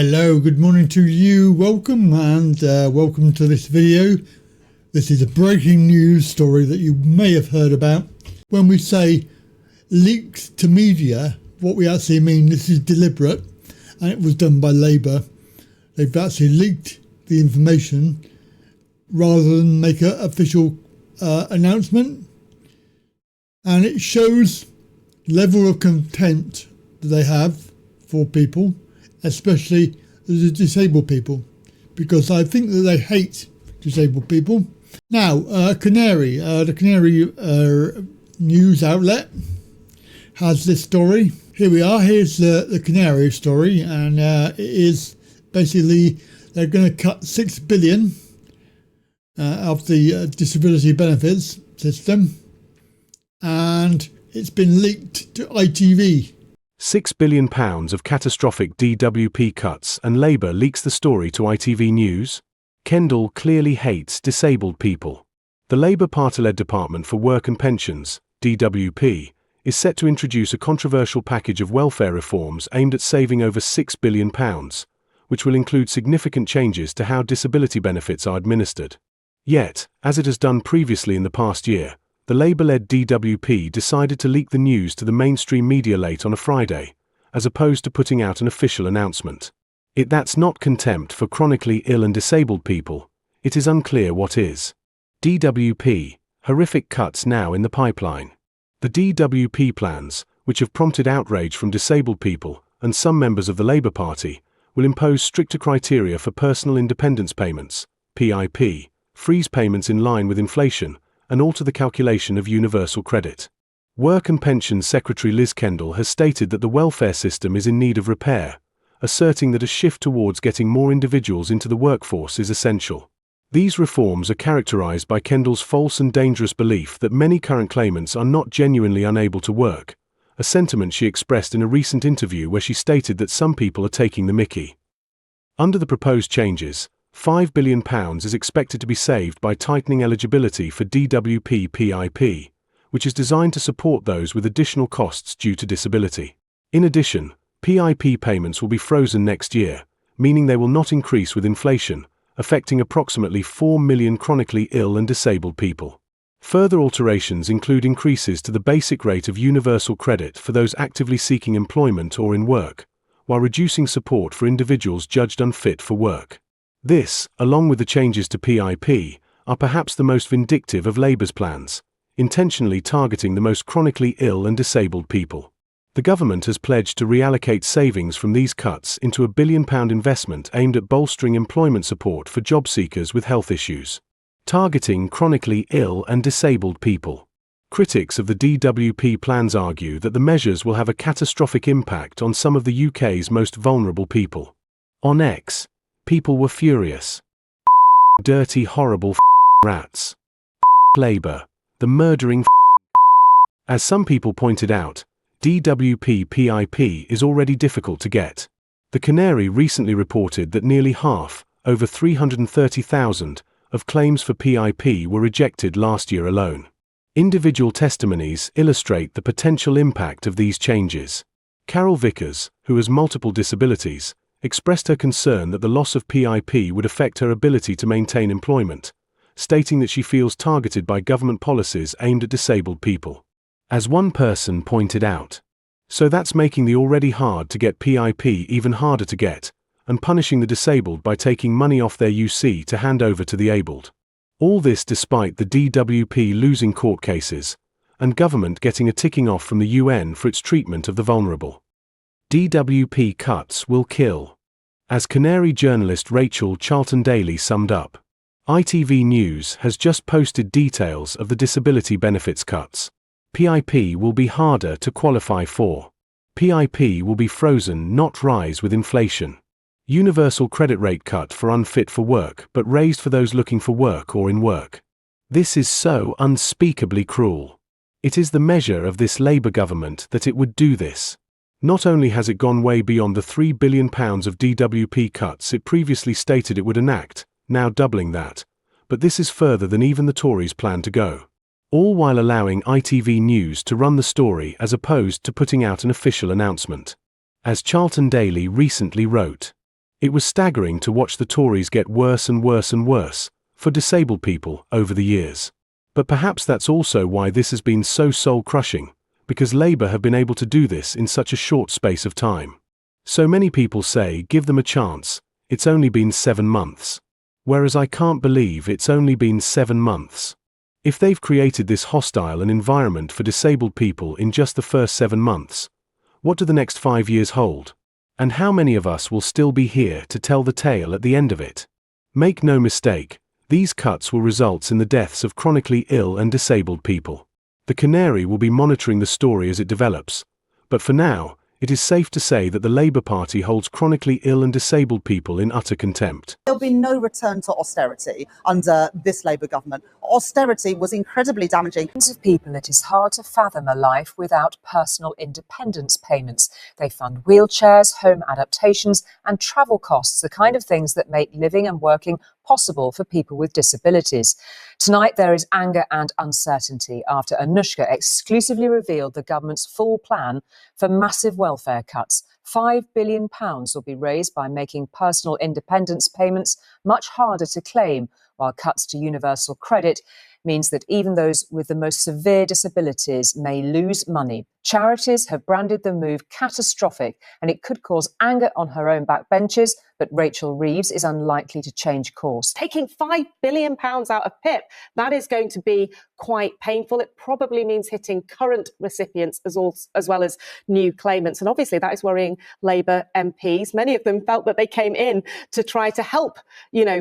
Hello, good morning to you. Welcome welcome to this video. This is a breaking news story that you may have heard about. When we say leaked to media, what we actually mean, this is deliberate, and it was done by Labour. They've actually leaked the information rather than make an official announcement. And it shows level of contempt that they have for people, especially the disabled people, because I think that they hate disabled people. Now, the Canary news outlet has this story. Here we are. Here's the Canary story, and it is basically they're going to cut 6 billion of the disability benefits system, and it's been leaked to ITV. £6 billion of catastrophic DWP cuts, and Labour leaks the story to ITV News. Kendall clearly hates disabled people. The Labour Party-led Department for Work and Pensions, DWP, is set to introduce a controversial package of welfare reforms aimed at saving over £6 billion, which will include significant changes to how disability benefits are administered. Yet, as it has done previously in the past year, the Labour-led DWP decided to leak the news to the mainstream media late on a Friday, as opposed to putting out an official announcement. If that's not contempt for chronically ill and disabled people, it is unclear what is. DWP, horrific cuts now in the pipeline. The DWP plans, which have prompted outrage from disabled people and some members of the Labour Party, will impose stricter criteria for personal independence payments, PIP, freeze payments in line with inflation, and alter the calculation of universal credit. Work and Pensions Secretary Liz Kendall has stated that the welfare system is in need of repair, asserting that a shift towards getting more individuals into the workforce is essential. These reforms are characterized by Kendall's false and dangerous belief that many current claimants are not genuinely unable to work, a sentiment she expressed in a recent interview where she stated that some people are taking the mickey. Under the proposed changes, £5 billion is expected to be saved by tightening eligibility for DWP PIP, which is designed to support those with additional costs due to disability. In addition, PIP payments will be frozen next year, meaning they will not increase with inflation, affecting approximately 4 million chronically ill and disabled people. Further alterations include increases to the basic rate of universal credit for those actively seeking employment or in work, while reducing support for individuals judged unfit for work. This, along with the changes to PIP, are perhaps the most vindictive of Labour's plans, intentionally targeting the most chronically ill and disabled people. The government has pledged to reallocate savings from these cuts into a £1 billion investment aimed at bolstering employment support for job seekers with health issues, targeting chronically ill and disabled people. Critics of the DWP plans argue that the measures will have a catastrophic impact on some of the UK's most vulnerable people. On X, people were furious. Dirty, horrible rats. Labour, the murdering. As some people pointed out, DWP PIP is already difficult to get. The Canary recently reported that nearly half, over 330,000, of claims for PIP were rejected last year alone. Individual testimonies illustrate the potential impact of these changes. Carol Vickers, who has multiple disabilities, expressed her concern that the loss of PIP would affect her ability to maintain employment, stating that she feels targeted by government policies aimed at disabled people. As one person pointed out, so that's making the already hard to get PIP even harder to get, and punishing the disabled by taking money off their UC to hand over to the abled. All this despite the DWP losing court cases, and government getting a ticking off from the UN for its treatment of the vulnerable. DWP cuts will kill. As Canary journalist Rachel Charlton-Daly summed up, ITV News has just posted details of the disability benefits cuts. PIP will be harder to qualify for. PIP will be frozen, not rise with inflation. Universal credit rate cut for unfit for work but raised for those looking for work or in work. This is so unspeakably cruel. It is the measure of this Labour government that it would do this. Not only has it gone way beyond the £3 billion of DWP cuts it previously stated it would enact, now doubling that, but this is further than even the Tories plan to go. All while allowing ITV News to run the story as opposed to putting out an official announcement. As Charlton-Daly recently wrote, It was staggering to watch the Tories get worse and worse and worse for disabled people over the years. But perhaps that's also why this has been so soul-crushing, because Labour have been able to do this in such a short space of time. So many people say, give them a chance, it's only been 7 months. Whereas I can't believe it's only been 7 months. If they've created this hostile an environment for disabled people in just the first 7 months, what do the next 5 years hold? And how many of us will still be here to tell the tale at the end of it? Make no mistake, these cuts will result in the deaths of chronically ill and disabled people. The Canary will be monitoring the story as it develops, but for now, it is safe to say that the Labour Party holds chronically ill and disabled people in utter contempt. There'll be no return to austerity under this Labour government. Austerity was incredibly damaging. Of people, it is hard to fathom a life without personal independence payments. They fund wheelchairs, home adaptations, and travel costs, the kind of things that make living and working possible for people with disabilities. Tonight, there is anger and uncertainty after Anushka exclusively revealed the government's full plan for massive welfare cuts. £5 billion will be raised by making personal independence payments much harder to claim, while cuts to universal credit means that even those with the most severe disabilities may lose money. Charities have branded the move catastrophic, and it could cause anger on her own backbenchers, but Rachel Reeves is unlikely to change course. Taking £5 billion out of PIP, that is going to be quite painful. It probably means hitting current recipients as well as new claimants. And obviously that is worrying Labour MPs. Many of them felt that they came in to try to help,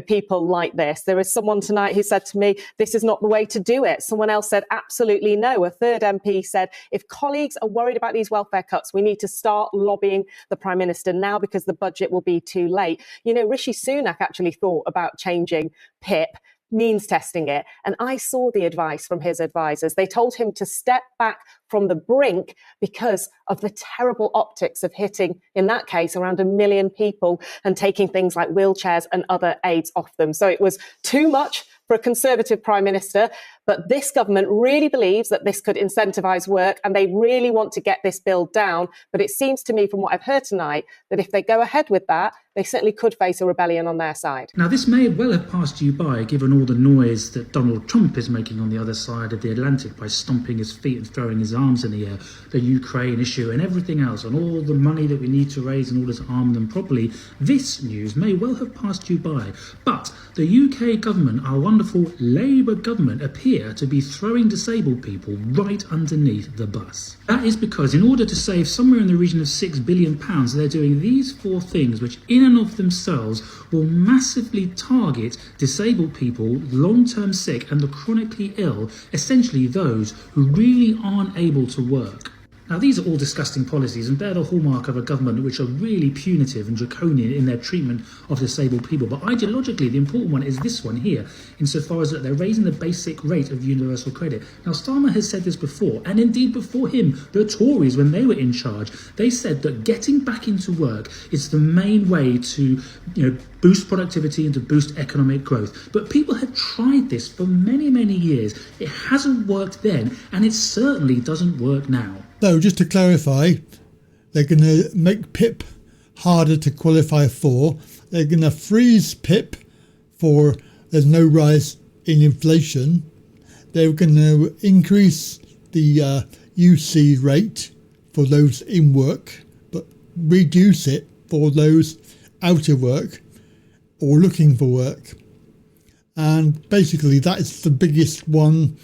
people like this. There is someone tonight who said to me, this is not the way to do it. Someone else said, absolutely no. A third MP said, if colleagues are worried about these welfare cuts, we need to start lobbying the Prime Minister now because the budget will be too late. Rishi Sunak actually thought about changing PIP, means testing it. And I saw the advice from his advisors. They told him to step back from the brink because of the terrible optics of hitting, in that case, around 1 million people and taking things like wheelchairs and other aids off them. So it was too much for a Conservative Prime Minister. But this government really believes that this could incentivise work and they really want to get this bill down. But it seems to me from what I've heard tonight that if they go ahead with that, they certainly could face a rebellion on their side. Now, this may well have passed you by, given all the noise that Donald Trump is making on the other side of the Atlantic by stomping his feet and throwing his arms in the air, the Ukraine issue and everything else, and all the money that we need to raise in order to arm them properly. This news may well have passed you by. But the UK government, our wonderful Labour government, appear to be throwing disabled people right underneath the bus. That is because in order to save somewhere in the region of £6 billion, they're doing these 4 things, which in and of themselves will massively target disabled people, long-term sick and the chronically ill, essentially those who really aren't able to work. Now, these are all disgusting policies and bear the hallmark of a government which are really punitive and draconian in their treatment of disabled people. But ideologically, the important one is this one here, insofar as that they're raising the basic rate of universal credit. Now, Starmer has said this before, and indeed before him, the Tories, when they were in charge, they said that getting back into work is the main way to, boost productivity and to boost economic growth. But people have tried this for many, many years. It hasn't worked then, and it certainly doesn't work now. So just to clarify, they're going to make PIP harder to qualify for. They're going to freeze PIP for there's no rise in inflation. They're going to increase the UC rate for those in work, but reduce it for those out of work or looking for work. And basically that is the biggest one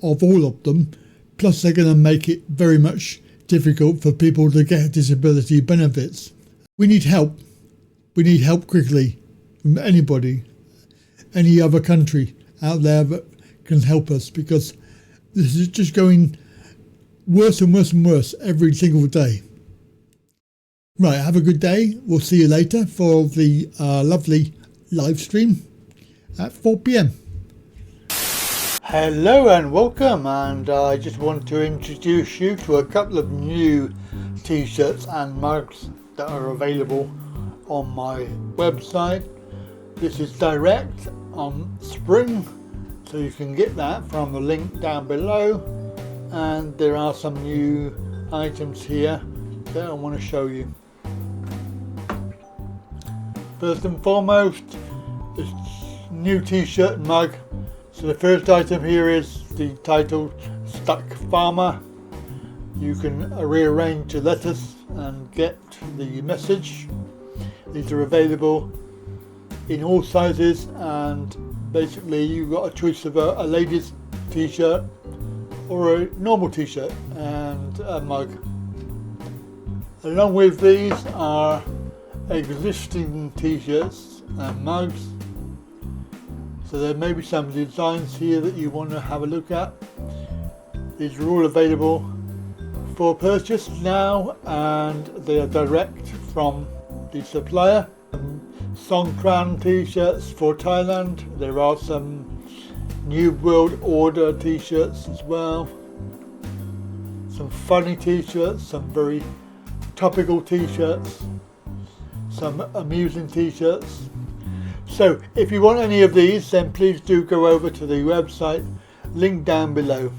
of all of them. Plus they're going to make it very much difficult for people to get disability benefits. We need help. We need help quickly from anybody, any other country out there that can help us, because this is just going worse and worse and worse every single day. Right, have a good day. We'll see you later for the lovely live stream at 4 p.m. Hello and welcome, and I just want to introduce you to a couple of new t-shirts and mugs that are available on my website. This is direct on Spring, so you can get that from the link down below, and there are some new items here that I want to show you. First and foremost, this new t-shirt and mug. So the first item here is the title Stuck Farmer. You can rearrange the letters and get the message. These are available in all sizes, and basically you've got a choice of a ladies t-shirt or a normal t-shirt and a mug. Along with these are existing t-shirts and mugs. So there may be some designs here that you want to have a look at. These are all available for purchase now, and they are direct from the supplier. Songkran t-shirts for Thailand. There are some New World Order t-shirts as well. Some funny t-shirts, some very topical t-shirts, some amusing t-shirts. So if you want any of these, then please do go over to the website, link down below.